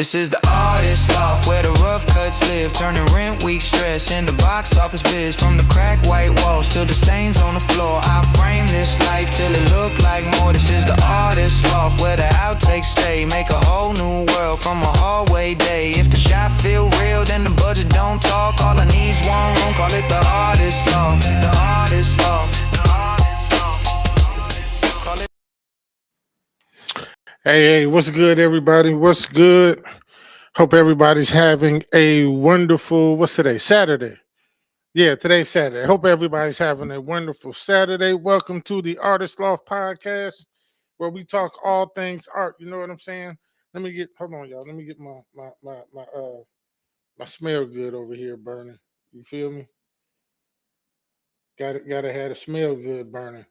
This is the artist loft where the rough cuts live, turning rent week stress into box office viz. From the cracked white walls to the stains on the floor, I frame this life till it look like more. This is the artist loft where the outtakes stay, make a whole new world from a hallway day. If the shot feel real, then the budget don't talk. All I need's one room, call it the artist loft. The artist loft. Hey, what's good, everybody? What's good? Hope everybody's having a wonderful, what's today? Saturday. Yeah, today's Saturday. Hope everybody's having a wonderful Saturday. Welcome to the Artist Loft Podcast, where we talk all things art. You know what I'm saying? Hold on, y'all. Let me get my smell good over here burning. You feel me? Gotta have a smell good burning.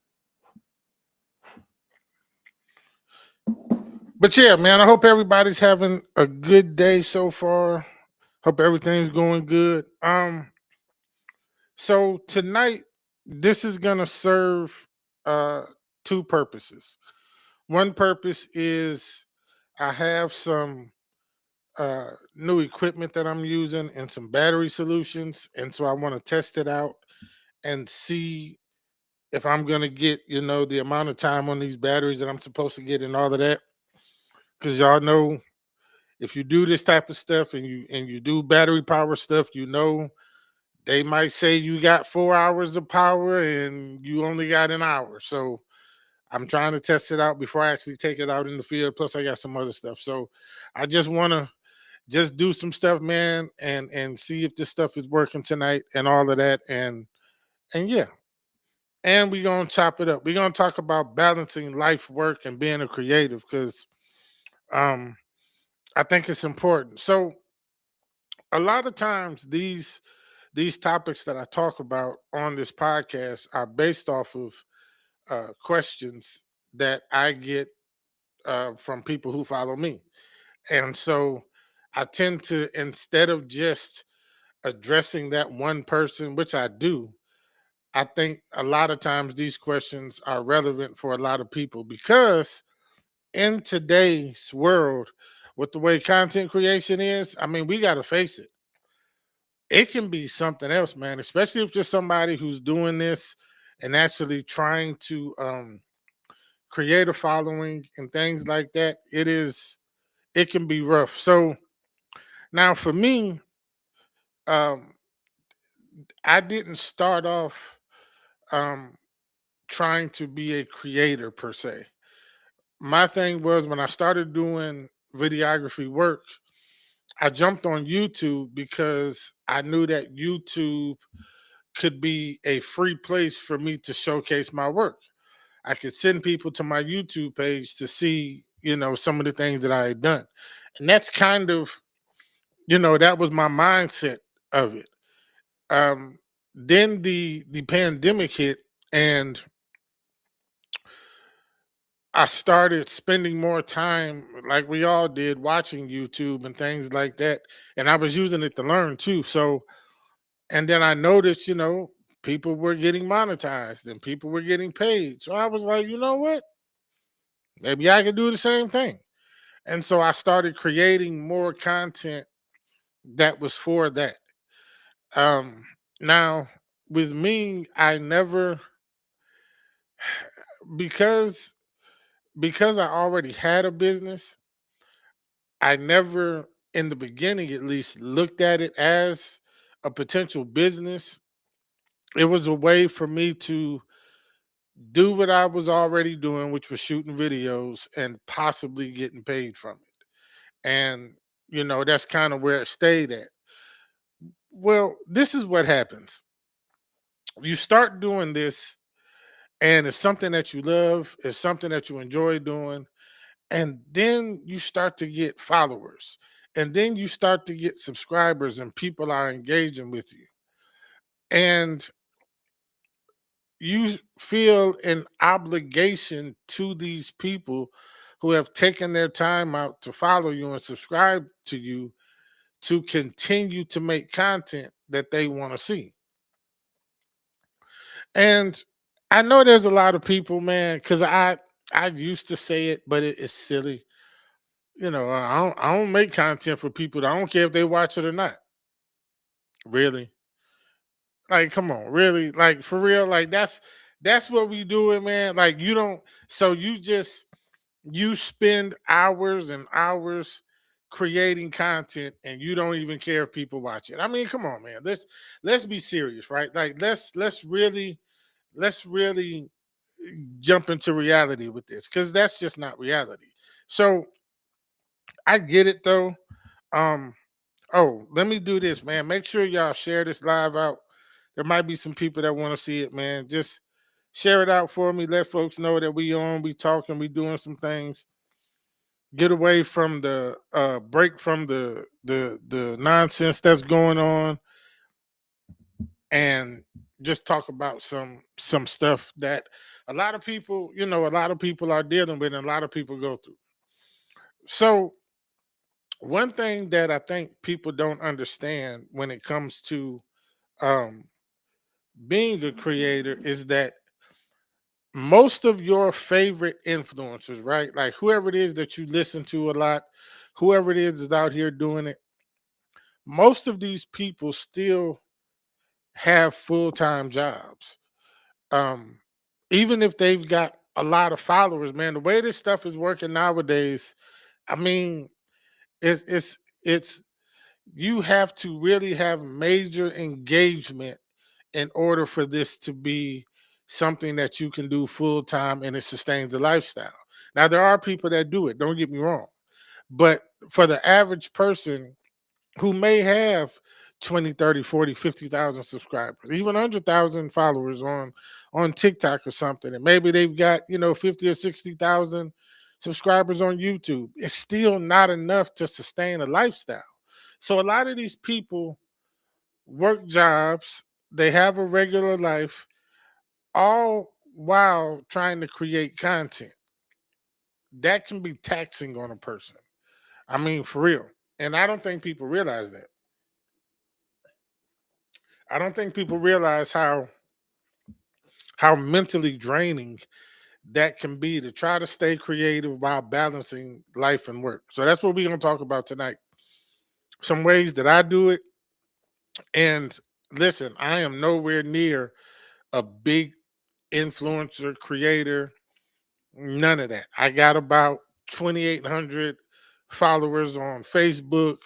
But yeah, man, I hope everybody's having a good day so far. Hope everything's going good. So tonight, this is gonna serve two purposes. One purpose is I have some new equipment that I'm using and some battery solutions, and so I want to test it out and see if I'm gonna get, the amount of time on these batteries that I'm supposed to get and all of that. Because y'all know, if you do this type of stuff and you do battery power stuff, they might say you got 4 hours of power and you only got an hour. So I'm trying to test it out before I actually take it out in the field. Plus I got some other stuff. So I just want to just do some stuff, man, and see if this stuff is working tonight and all of that. And yeah. And we're gonna chop it up. We're gonna talk about balancing life, work, and being a creative because um I think it's important. So a lot of times these topics that I talk about on this podcast are based off of questions that I get from people who follow me. And so I tend to, instead of just addressing that one person, which I do, I think a lot of times these questions are relevant for a lot of people because in today's world, with the way content creation is, I mean, we got to face it. It can be something else, man, especially if you're somebody who's doing this and actually trying to create a following and things like that. It can be rough. So now for me, um, I didn't start off um, trying to be a creator per se. My thing was when I started doing videography work, I jumped on YouTube because I knew that YouTube could be a free place for me to showcase my work. I could send people to my YouTube page to see, some of the things that I had done. And that's kind of, that was my mindset of it. Then the pandemic hit and I started spending more time like we all did watching YouTube and things like that. And I was using it to learn too. So and then I noticed, people were getting monetized and people were getting paid. So I was like, you know what? Maybe I could do the same thing. And so I started creating more content that was for that. Um, Now, with me, I never because because I already had a business, I never in the beginning at least looked at it as a potential business. It was a way for me to do what I was already doing, which was shooting videos and possibly getting paid from it. And, that's kind of where it stayed at. Well, this is what happens. You start doing this, and it's something that you love, it's something that you enjoy doing, and then you start to get followers, and then you start to get subscribers, and people are engaging with you. And you feel an obligation to these people who have taken their time out to follow you and subscribe to you to continue to make content that they want to see. And I know there's a lot of people, man, because I used to say it, but it's silly. I don't make content for people. I don't care if they watch it or not. Really, like, come on, really, like for real, like that's what we doing, man. Like you don't, so you spend hours and hours creating content and you don't even care if people watch it. I mean, come on, man. Let's be serious, right? Like let's really jump into reality with this because that's just not reality. So I get it though. Um, oh, let me do this, man. Make sure y'all share this live out. There might be some people that want to see it, man. Just share it out for me. Let folks know that we talking, we doing some things. Get away from the break from the nonsense that's going on and just talk about some stuff that a lot of people are dealing with and a lot of people go through. So one thing that I think people don't understand when it comes to um being a creator is that most of your favorite influencers, right? Like whoever it is that you listen to a lot, whoever it is out here doing it, most of these people still have full-time jobs. Um, Even if they've got a lot of followers, man, the way this stuff is working nowadays, I mean, it's you have to really have major engagement in order for this to be something that you can do full time and it sustains the lifestyle. Now there are people that do it, don't get me wrong. But for the average person who may have 20, 30, 40, 50,000 subscribers, even 100,000 followers on TikTok or something, and maybe they've got, 50 or 60,000 subscribers on YouTube, it's still not enough to sustain a lifestyle. So a lot of these people work jobs, they have a regular life, all while trying to create content. That can be taxing on a person. I mean, for real. And I don't think people realize that. I don't think people realize how mentally draining that can be to try to stay creative while balancing life and work. So that's what we're going to talk about tonight. Some ways that I do it. And listen, I am nowhere near a big influencer creator. None of that. I got about 2,800 followers on Facebook,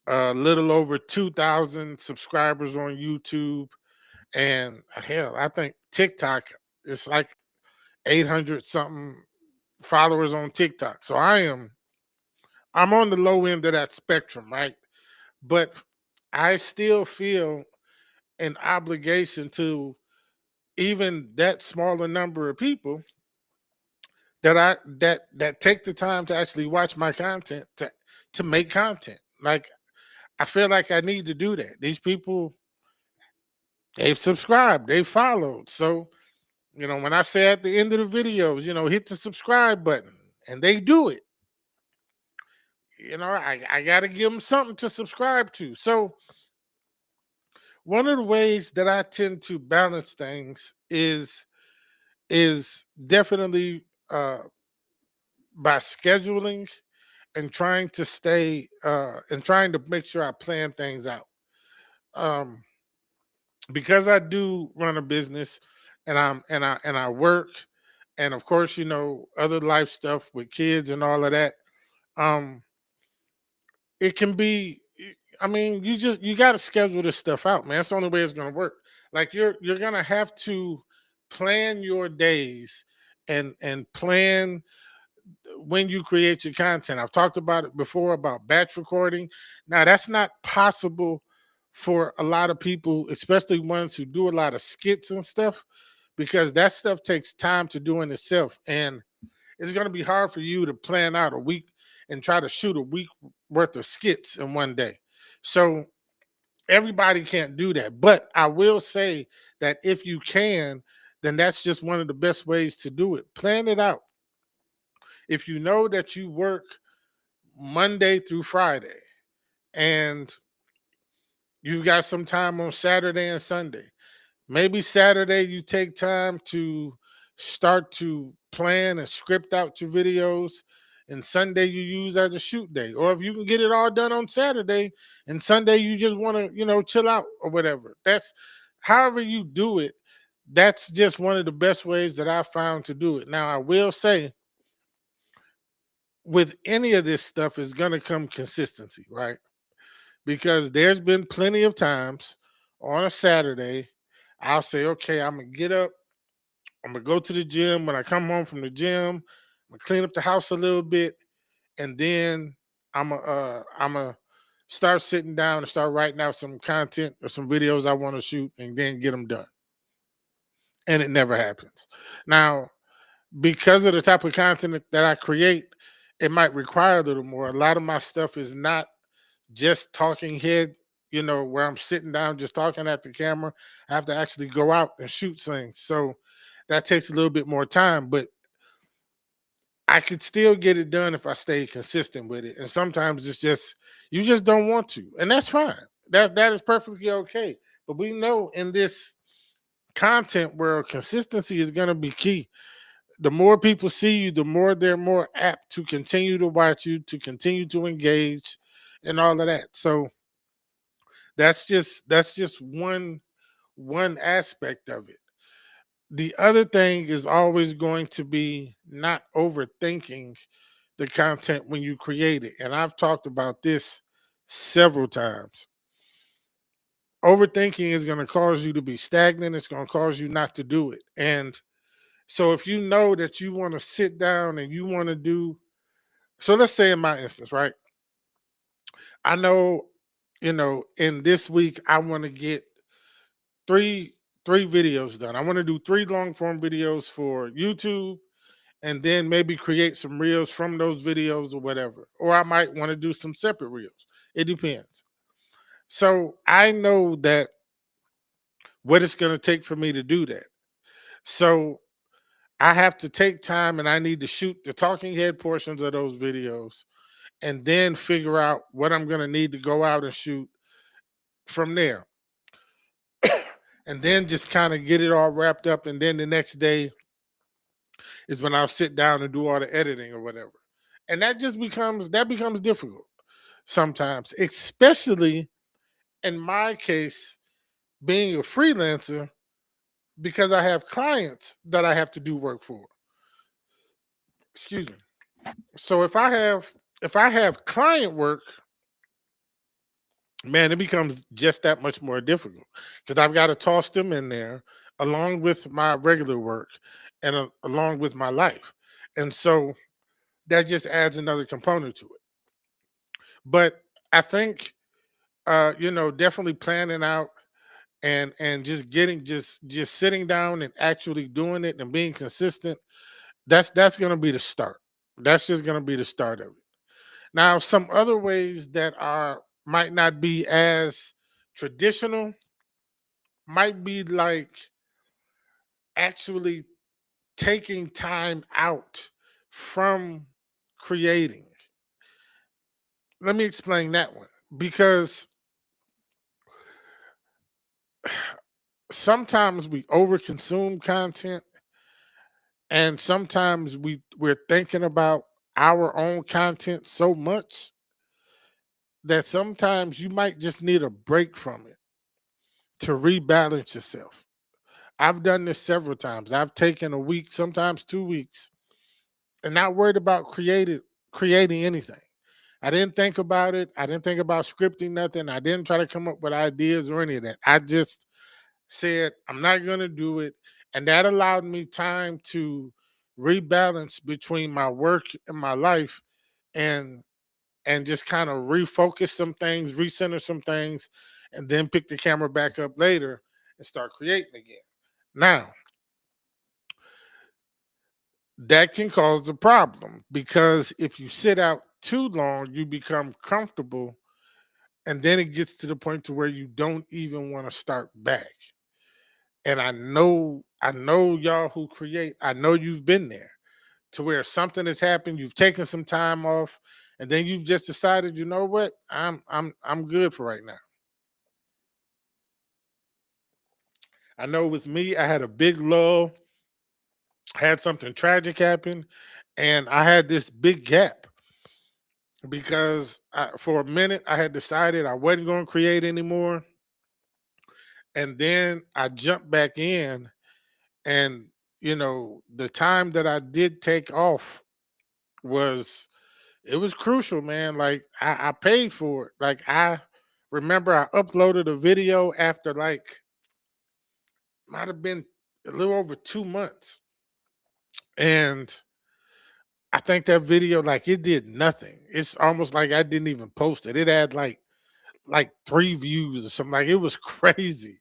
a little over 2,000 subscribers on YouTube, and hell, I think TikTok is like 800 something followers on TikTok. So I'm on the low end of that spectrum, right? But I still feel an obligation to even that smaller number of people that take the time to actually watch my content to make content. Like I feel like I need to do that. These people, they've subscribed, they've followed. So, when I say at the end of the videos, hit the subscribe button and they do it, I got to give them something to subscribe to. So, one of the ways that I tend to balance things is definitely by scheduling and trying to stay and trying to make sure I plan things out. Um, because I do run a business and I work, and of course, other life stuff with kids and all of that. Um, it can be I mean, you gotta schedule this stuff out, man. That's the only way it's gonna work. Like you're gonna have to plan your days and plan when you create your content. I've talked about it before about batch recording. Now that's not possible for a lot of people, especially ones who do a lot of skits and stuff, because that stuff takes time to do in itself. And it's going to be hard for you to plan out a week and try to shoot a week worth of skits in one day. So everybody can't do that. But I will say that if you can, then that's just one of the best ways to do it. Plan it out. If you know that you work Monday through Friday and you've got some time on Saturday and Sunday, maybe Saturday you take time to start to plan and script out your videos. and Sunday you use as a shoot day. Or if you can get it all done on Saturday and Sunday you just want to, chill out or whatever. That's however you do it. That's just one of the best ways that I found to do it. Now, I will say with any of this stuff is going to come consistency, right? Because there's been plenty of times on a Saturday, I'll say, okay, I'm going to get up, I'm going to go to the gym. When I come home from the gym, I'm going to clean up the house a little bit, and then I'm a start sitting down and start writing out some content or some videos I want to shoot and then get them done. And it never happens. Now, because of the type of content that I create, it might require a little more. A lot of my stuff is not just talking head, where I'm sitting down just talking at the camera. I have to actually go out and shoot things. So that takes a little bit more time, but I could still get it done if I stay consistent with it. And sometimes it's just you just don't want to. And that's fine. That is perfectly okay. But we know in this content where consistency is going to be key. The more people see you, the more they're more apt to continue to watch you, to continue to engage, and all of that. So that's just one aspect of it. The other thing is always going to be not overthinking the content when you create it. And I've talked about this several times. Overthinking is going to cause you to be stagnant. It's going to cause you not to do it. And so if you know that you want to sit down and you want to do, so let's say in my instance, right? I know, in this week I want to get three three videos done. I want to do three long form videos for YouTube and then maybe create some reels from those videos or whatever. Or I might want to do some separate reels. It depends. So I know that what it's going to take for me to do that. So I have to take time and I need to shoot the talking head portions of those videos and then figure out what I'm going to need to go out and shoot from there. And then just kind of get it all wrapped up. And then the next day is when I'll sit down and do all the editing or whatever. And that becomes difficult sometimes, especially in my case, being a freelancer, because I have clients that I have to do work for. Excuse me. So if I have client work, man, it becomes just that much more difficult because I've got to toss them in there along with my regular work and along with my life. And so that just adds another component to it. But I think definitely planning out and just getting just sitting down and actually doing it and being consistent, that's gonna be the start. That's just gonna be the start of it. Now, some other ways that are might not be as traditional might be like actually taking time out from creating. Let me explain that one because sometimes we overconsume content and sometimes we're thinking about our own content so much that sometimes you might just need a break from it to rebalance yourself. I've done this several times. I've taken a week, sometimes 2 weeks, and not worried about creating anything. I didn't think about it. I didn't think about scripting nothing. I didn't try to come up with ideas or any of that. I just said, I'm not going to do it. And that allowed me time to rebalance between my work and my life and just kind of refocus some things, recenter some things, and then pick the camera back up later and start creating again. Now, that can cause a problem because if you sit out too long, you become comfortable and then it gets to the point to where you don't even want to start back. And I know y'all who create, I know you've been there to where something has happened, you've taken some time off, and then you've just decided, you know what, I'm good for right now. I know with me, I had a big lull, had something tragic happen, And I had this big gap because for a minute I had decided I wasn't going to create anymore. And then I jumped back in, and the time that I did take off was it was crucial, man. Like I paid for it. Like I remember I uploaded a video after like might have been a little over 2 months. And I think that video, like it did nothing. It's almost like I didn't even post it. It had like 3 views or something. Like it was crazy.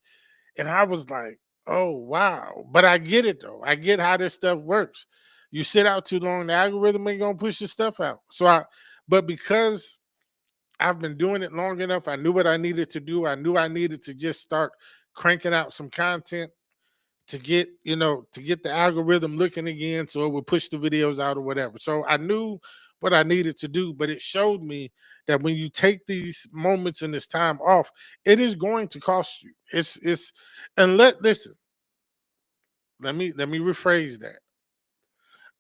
And I was like, oh wow. But I get it though. I get how this stuff works. You sit out too long, the algorithm ain't gonna push your stuff out. But because I've been doing it long enough, I knew what I needed to do. I knew I needed to just start cranking out some content to get the algorithm looking again so it would push the videos out or whatever. So I knew what I needed to do, but it showed me that when you take these moments and this time off, it is going to cost you. It's and listen, let me rephrase that.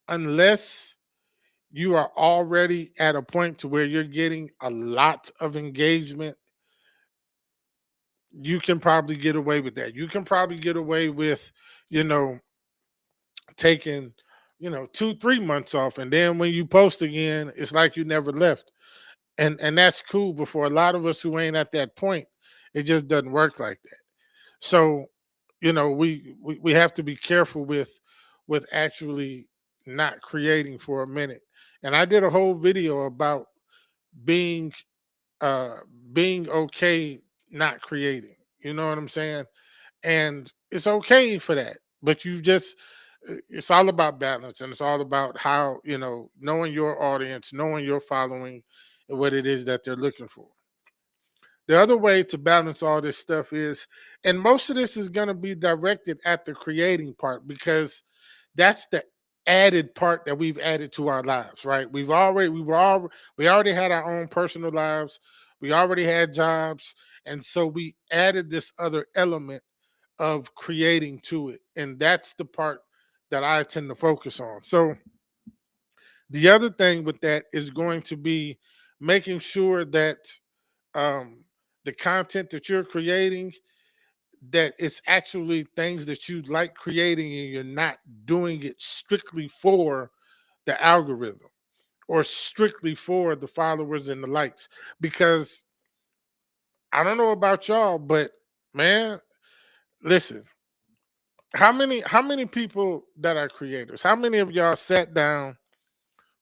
Unless you are already at a point to where you're getting a lot of engagement, you can probably get away with that. You can probably get away with, you know, taking 2 3 months off, and then when you post again it's like you never left. And that's cool, but for a lot of us who ain't at that point, it just doesn't work like that. So we have to be careful with actually not creating for a minute. And I did a whole video about being uh being okay not creating, you know what I'm saying? And it's okay for that, but it's all about balance, and it's all about how knowing your audience, knowing your following, and what it is that they're looking for. The other way to balance all this stuff is, and most of this is going to be directed at the creating part, because that's the added part that we've added to our lives, right? We already had our own personal lives, we already had jobs, and so we added this other element of creating to it. And that's the part that I tend to focus on. So the other thing with that is going to be making sure that um, the content that you're creating, that it's actually things that you like creating, and you're not doing it strictly for the algorithm or strictly for the followers and the likes. Because I don't know about y'all, but man, listen, how many people that are creators, how many of y'all sat down,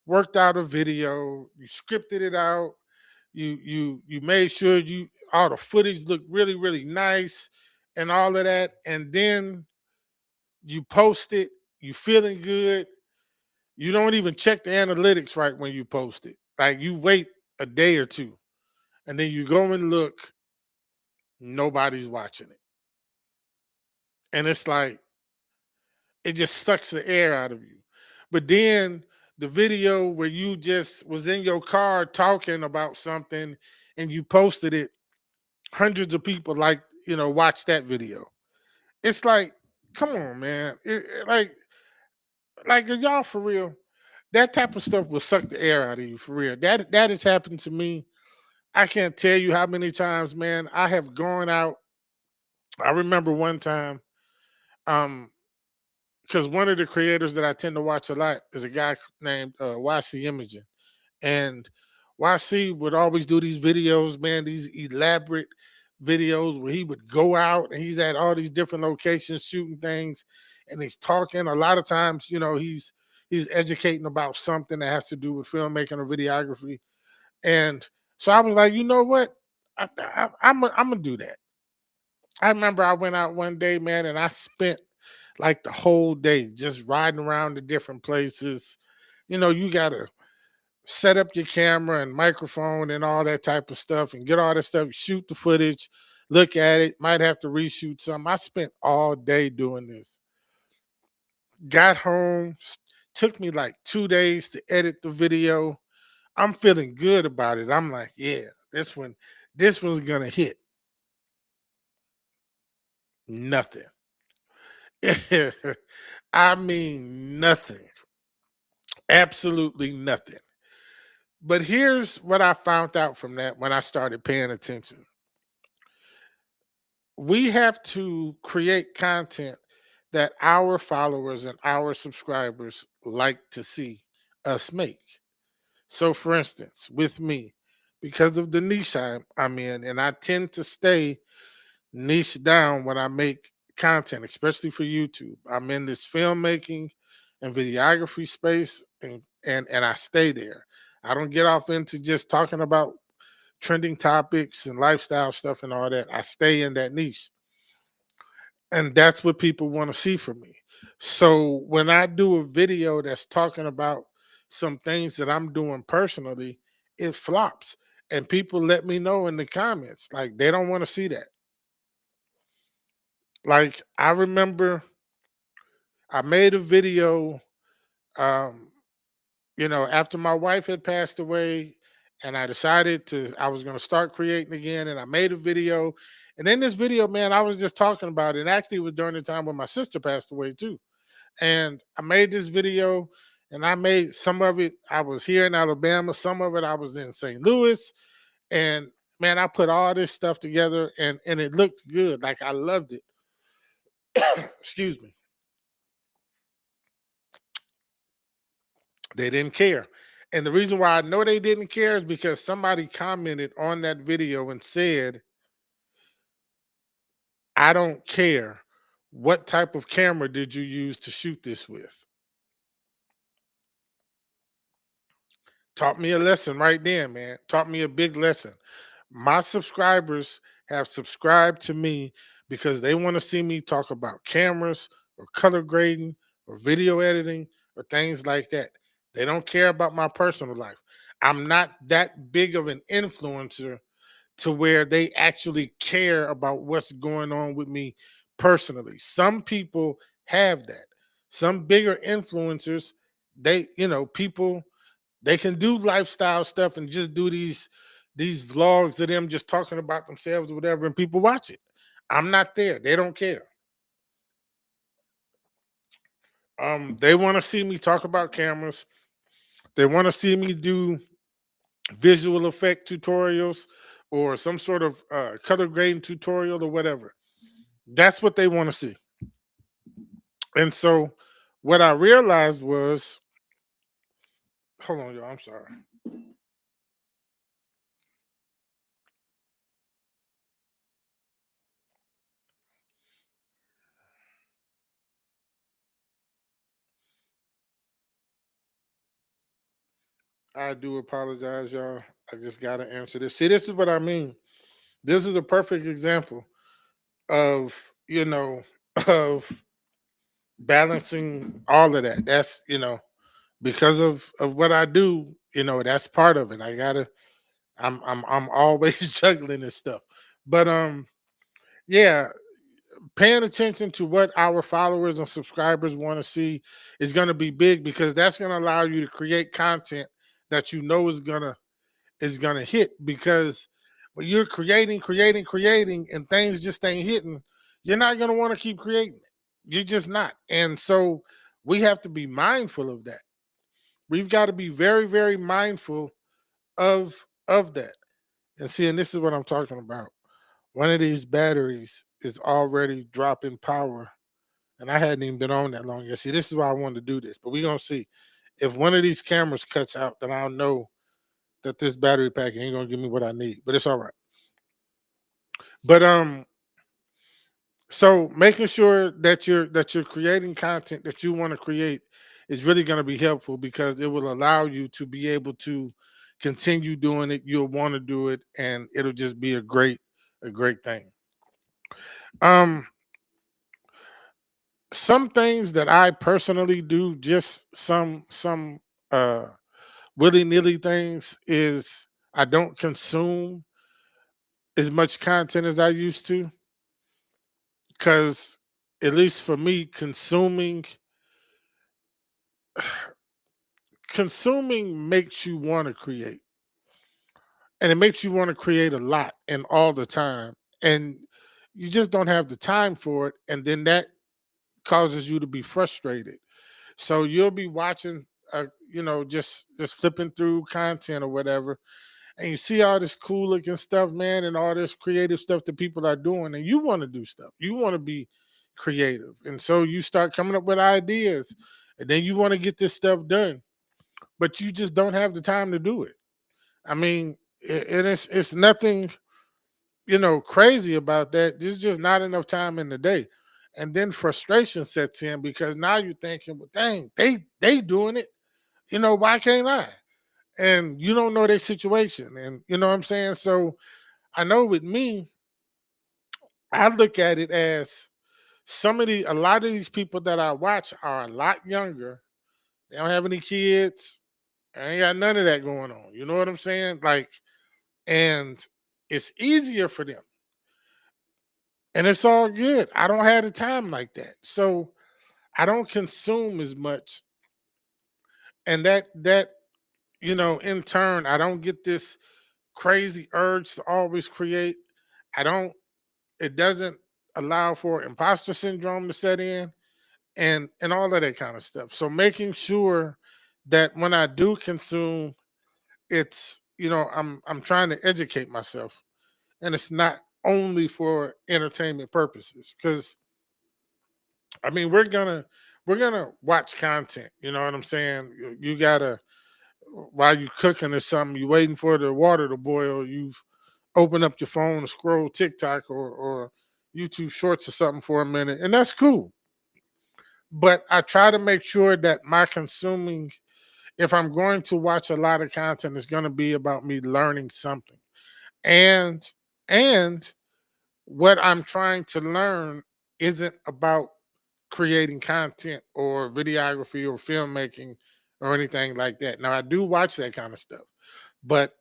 worked out a video, you scripted it out, you made sure you all the footage looked really really nice and all of that, and then you post it, you feeling good, you don't even check the analytics right when you post it, like you wait a day or two, and then you go and look, nobody's watching it, and it's like it just sucks the air out of you. But then the video where you just was in your car talking about something and you posted it, hundreds of people watch that video. It's like, come on, man. Like if y'all for real, that type of stuff will suck the air out of you for real. That has happened to me. I can't tell you how many times, man. I have gone out. I remember one time, um, because one of the creators that I tend to watch a lot is a guy named YC Imaging. And YC would always do these videos, man, these elaborate videos where he would go out and he's at all these different locations shooting things, and he's talking. A lot of times, he's educating about something that has to do with filmmaking or videography. And so I was like, you know what? I'm gonna do that. I remember I went out one day, man, and I spent like the whole day just riding around to different places. You gotta set up your camera and microphone and all that type of stuff and get all that stuff, shoot the footage, look at it, might have to reshoot some. I spent all day doing this. Got home, took me like 2 days to edit the video. I'm feeling good about it. I'm like, yeah, this one's gonna hit. Nothing. I mean nothing. Absolutely nothing. But here's what I found out from that when I started paying attention. We have to create content that our followers and our subscribers like to see us make. So, for instance, with me, because of the niche I'm in, and I tend to stay niche down when I make content, especially for YouTube. I'm in this filmmaking and videography space, and I stay there. I don't get off into just talking about trending topics and lifestyle stuff and all that. I stay in that niche. And that's what people want to see from me. So when I do a video that's talking about some things that I'm doing personally, it flops. And people let me know in the comments, like they don't want to see that. Like I remember I made a video, um, after my wife had passed away, and I was gonna start creating again, and I made a video. And in this video, man, I was just talking about it. And actually it was during the time when my sister passed away too. And I made this video, and I made some of it. I was here in Alabama, some of it I was in St. Louis, and man, I put all this stuff together, and it looked good. Like I loved it. Excuse me. They didn't care. And the reason why I know they didn't care is because somebody commented on that video and said, I don't care. What type of camera did you use to shoot this with? Taught me a lesson right then, man. Taught me a big lesson. My subscribers have subscribed to me because they want to see me talk about cameras or color grading or video editing or things like that. They don't care about my personal life. I'm not that big of an influencer to where they actually care about what's going on with me personally. Some people have that. Some bigger influencers, people they can do lifestyle stuff and just do these vlogs of them just talking about themselves or whatever, and people watch it. I'm not there. They don't care. They want to see me talk about cameras. They want to see me do visual effect tutorials or some sort of color grading tutorial or whatever. That's what they want to see. And so what I realized was, hold on, y'all. I'm sorry. I do apologize, y'all. I just got to answer this. See, this is what I mean. This is a perfect example of, of balancing all of that. That's, because of what I do, that's part of it. I'm always juggling this stuff. But yeah, paying attention to what our followers and subscribers want to see is going to be big, because that's going to allow you to create content that is gonna hit. Because when you're creating and things just ain't hitting, you're not gonna want to keep creating. You're just not. And so we have to be mindful of that. We've got to be very, very mindful of that. And see, and this is what I'm talking about. One of these batteries is already dropping power, and I hadn't even been on that long yet. See, this is why I wanted to do this, but we're gonna see. If one of these cameras cuts out, then I'll know that this battery pack ain't gonna give me what I need. But it's all right. But so making sure that you're creating content that you want to create is really going to be helpful, because it will allow you to be able to continue doing it. You'll want to do it, and it'll just be a great thing. Um, some things that I personally do, just some uh willy nilly things, is I don't consume as much content as I used to, because at least for me, consuming makes you want to create, and it makes you want to create a lot and all the time, and you just don't have the time for it, and then that causes you to be frustrated. So you'll be watching just flipping through content or whatever, and you see all this cool looking stuff, man, and all this creative stuff that people are doing, and you want to do stuff. You want to be creative. And so you start coming up with ideas, and then you want to get this stuff done, but you just don't have the time to do it. I mean, it's nothing, crazy about that. There's just not enough time in the day. And then frustration sets in because now you're thinking, well, dang, they doing it. Why can't I? And you don't know their situation. And you know what I'm saying? So I know with me, I look at it as a lot of these people that I watch are a lot younger. They don't have any kids. I ain't got none of that going on. You know what I'm saying? Like, and it's easier for them. And it's all good. I don't have the time like that. So I don't consume as much. And in turn, I don't get this crazy urge to always create. I don't, it doesn't allow for imposter syndrome to set in and all of that kind of stuff. So making sure that when I do consume, it's, I'm trying to educate myself, and it's not only for entertainment purposes. Because I mean, we're gonna watch content. You know what I'm saying? You gotta, while you cooking or something, you waiting for the water to boil. You've opened up your phone and scroll TikTok or YouTube Shorts or something for a minute, and that's cool. But I try to make sure that my consuming, if I'm going to watch a lot of content, it's going to be about me learning something, and and what I'm trying to learn isn't about creating content or videography or filmmaking or anything like that. Now I do watch that kind of stuff, but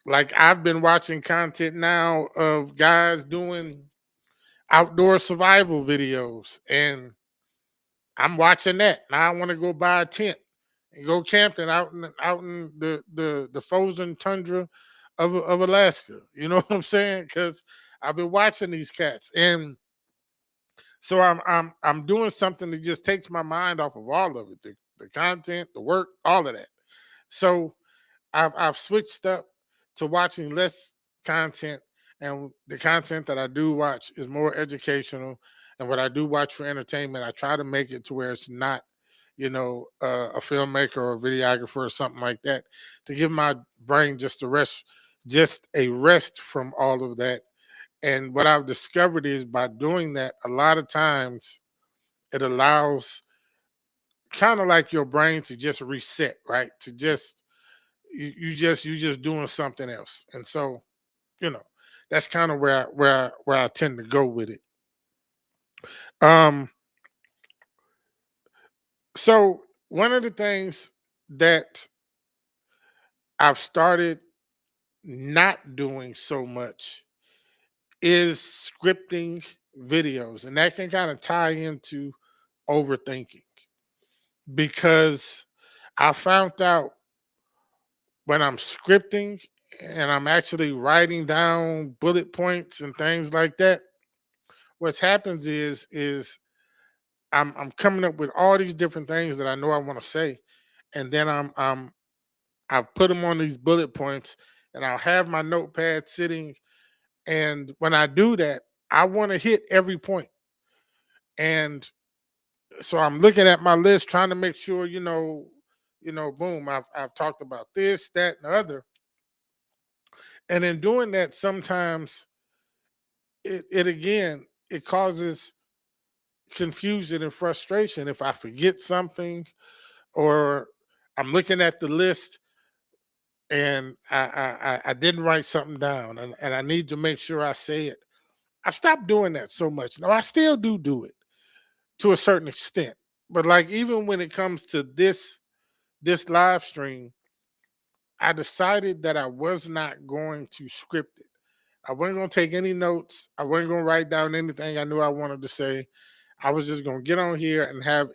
like I've been watching content now of guys doing outdoor survival videos, and I'm watching that. Now I want to go buy a tent and go camping out in the frozen tundra of Alaska. You know what I'm saying? Because I've been watching these cats, and so I'm doing something that just takes my mind off of all of it, the content, the work, all of that. So I've switched up to watching less content, and the content that I do watch is more educational. And what I do watch for entertainment, I try to make it to where it's not, a filmmaker or a videographer or something like that, to give my brain just a rest from all of that. And what I've discovered is by doing that, a lot of times it allows kind of like your brain to just reset, right? To just you just doing something else. And so, you know, that's kind of where I tend to go with it. Um, so one of the things that I've started not doing so much is scripting videos, and that can kind of tie into overthinking because I found out when I'm scripting and I'm actually writing down bullet points and things like that, what happens is I'm coming up with all these different things that I know I want to say, and then I've put them on these bullet points, and I'll have my notepad sitting, and when I do that, I want to hit every point, and so I'm looking at my list, trying to make sure, boom, I've talked about this, that, and the other, and in doing that, sometimes it again it causes confusion and frustration if I forget something, or I'm looking at the list and I didn't write something down, and I need to make sure I say it. I've stopped doing that so much. Now I still do it to a certain extent, but like even when it comes to this live stream, I decided that I was not going to script it. I wasn't going to take any notes. I wasn't going to write down anything I knew I wanted to say. I was just going to get on here and have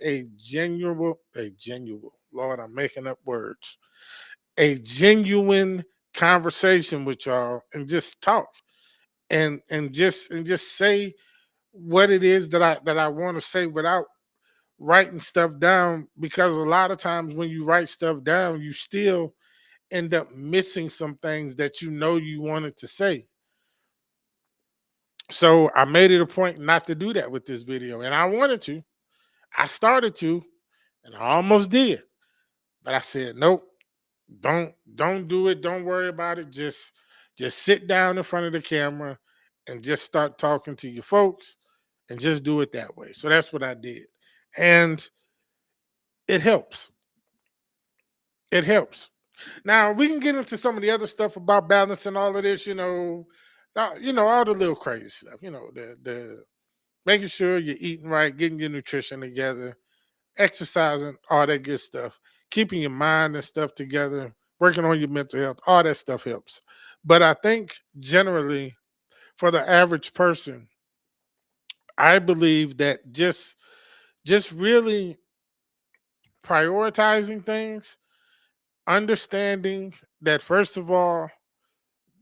Lord, I'm making up words, a genuine conversation with y'all and just talk and just say what it is that I want to say without writing stuff down, because a lot of times when you write stuff down, you still end up missing some things that you know you wanted to say. So I made it a point not to do that with this video. And I wanted to. I started to, and I almost did. But I said, nope, don't do it. Don't worry about it. Just sit down in front of the camera and just start talking to your folks and just do it that way. So that's what I did. And it helps. It helps. Now we can get into some of the other stuff about balance and all of this, all the little crazy stuff, the making sure you're eating right, getting your nutrition together, exercising, all that good stuff, keeping your mind and stuff together, working on your mental health, all that stuff helps. But I think generally for the average person, I believe that just really prioritizing things, understanding that first of all,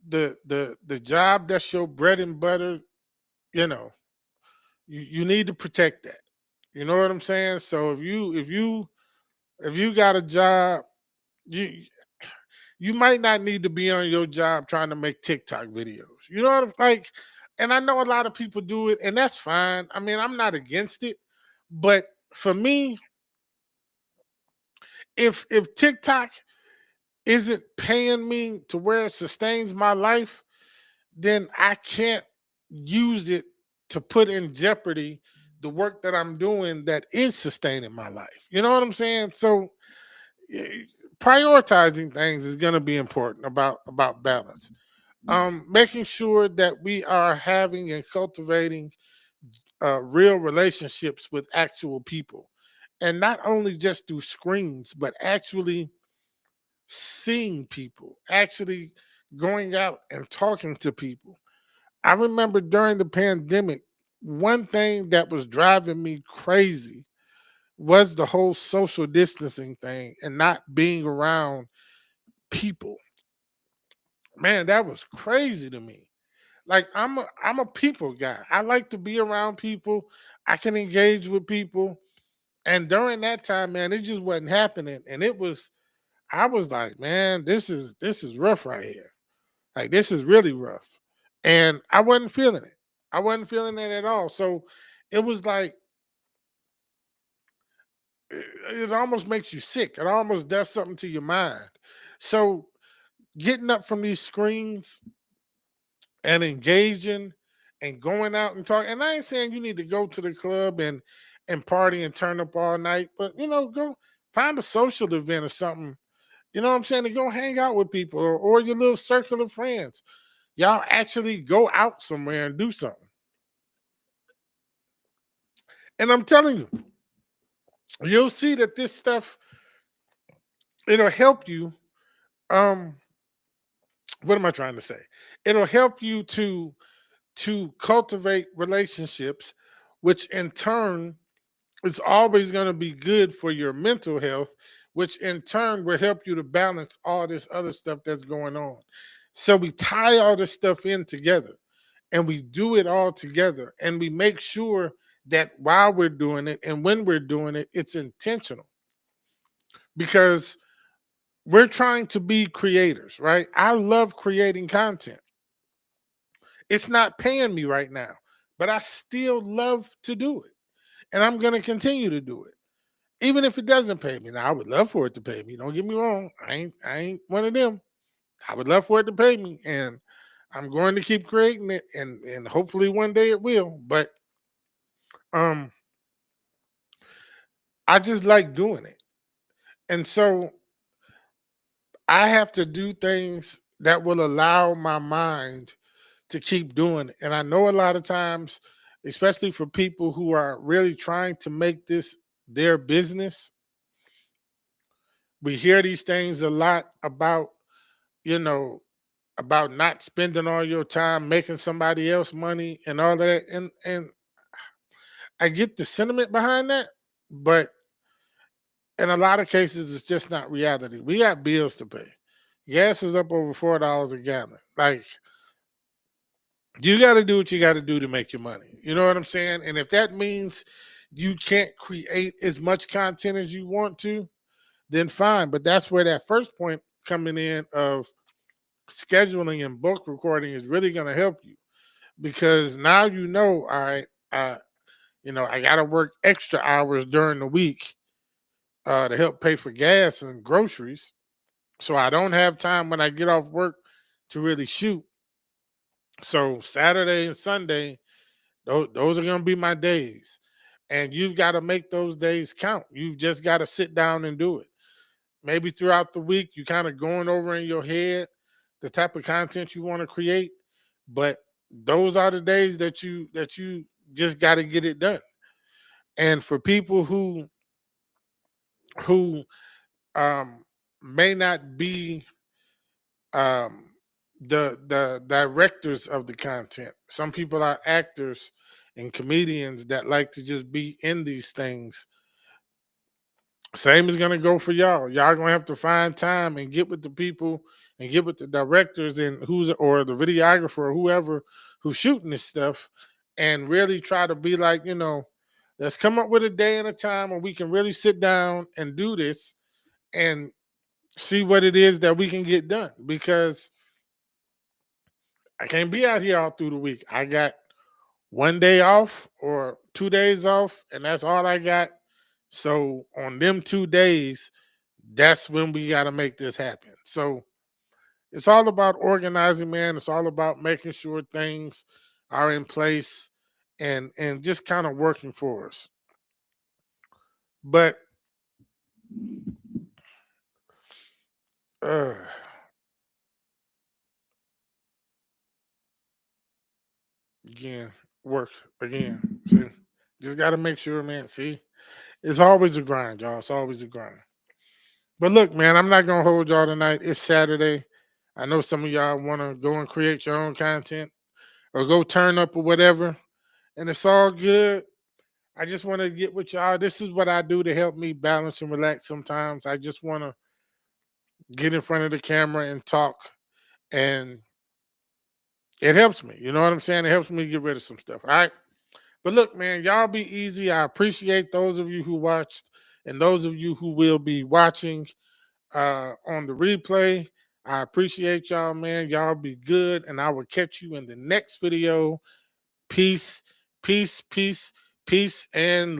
the job that's your bread and butter, you know, you need to protect that. You know what I'm saying? So if you got a job, you you might not need to be on your job trying to make TikTok videos. You know what I'm like? And I know a lot of people do it, and that's fine. I mean, I'm not against it, but for me, if TikTok isn't paying me to where it sustains my life, then I can't use it to put in jeopardy the work that I'm doing that is sustaining my life. You know what I'm saying? So eh, prioritizing things is going to be important about balance. Making sure that we are having and cultivating real relationships with actual people, and not only just through screens, but actually seeing people, actually going out and talking to people. I remember during the pandemic, one thing that was driving me crazy was the whole social distancing thing and not being around people. Man, that was crazy to me. Like I'm a people guy. I like to be around people. I can engage with people. And during that time, man, it just wasn't happening. And I was like, man, this is rough right here. Like this is really rough. And I wasn't feeling it. I wasn't feeling it at all. So it was like it almost makes you sick. It almost does something to your mind. So getting up from these screens and engaging and going out and talking. And I ain't saying you need to go to the club and party and turn up all night, but go find a social event or something. You know what I'm saying? To go hang out with people or your little circle of friends. Y'all actually go out somewhere and do something. And I'm telling you, you'll see that this stuff, it'll help you. Um, what am I trying to say? It'll help you to cultivate relationships, which in turn is always going to be good for your mental health, which in turn will help you to balance all this other stuff that's going on. So we tie all this stuff in together and we do it all together and we make sure that while we're doing it and when we're doing it, it's intentional because we're trying to be creators, right? I love creating content. It's not paying me right now, but I still love to do it. And I'm going to continue to do it. Even if it doesn't pay me. Now I would love for it to pay me. Don't get me wrong. I ain't one of them. I would love for it to pay me. And I'm going to keep creating it and hopefully one day it will. But um I just like doing it. And so I have to do things that will allow my mind to keep doing it. And I know a lot of times, especially for people who are really trying to make this their business, we hear these things a lot you know, about not spending all your time making somebody else money and all that. And I get the sentiment behind that, but in a lot of cases, it's just not reality. We got bills to pay. Gas is up over $4 a gallon. Like you got to do what you got to do to make your money. You know what I'm saying? And if that means you can't create as much content as you want to, then fine. But that's where that first point coming in of scheduling and book recording is really going to help you, because now you know, all right, I got to work extra hours during the week to help pay for gas and groceries. So I don't have time when I get off work to really shoot. So Saturday and Sunday, those are going to be my days. And you've got to make those days count. You've just got to sit down and do it. Maybe throughout the week, you kind of going over in your head the type of content you want to create, but those are the days that you just got to get it done. And for people who um, may not be um, the directors of the content. Some people are actors and comedians that like to just be in these things. Same is gonna go for y'all. Y'all gonna have to find time and get with the people and get with the directors and who's or the videographer or whoever who's shooting this stuff, and really try to be like, let's come up with a day and a time where we can really sit down and do this and see what it is that we can get done, because I can't be out here all through the week. I got one day off or 2 days off, and that's all I got. So on them 2 days, that's when we got to make this happen. So it's all about organizing, man. It's all about making sure things are in place and just kind of working for us. But uh, again, work again. See, just got to make sure, man. See, it's always a grind, y'all. It's always a grind. But look, man, I'm not gonna hold y'all tonight. It's Saturday. I know some of y'all want to go and create your own content or go turn up or whatever, and it's all good. I just want to get with y'all. This is what I do to help me balance and relax sometimes. I just want to get in front of the camera and talk, and it helps me. You know what I'm saying? It helps me get rid of some stuff. All right. But look, man, y'all be easy. I appreciate those of you who watched and those of you who will be watching on the replay. I appreciate y'all, man. Y'all be good, and I will catch you in the next video. Peace, peace, peace, peace, and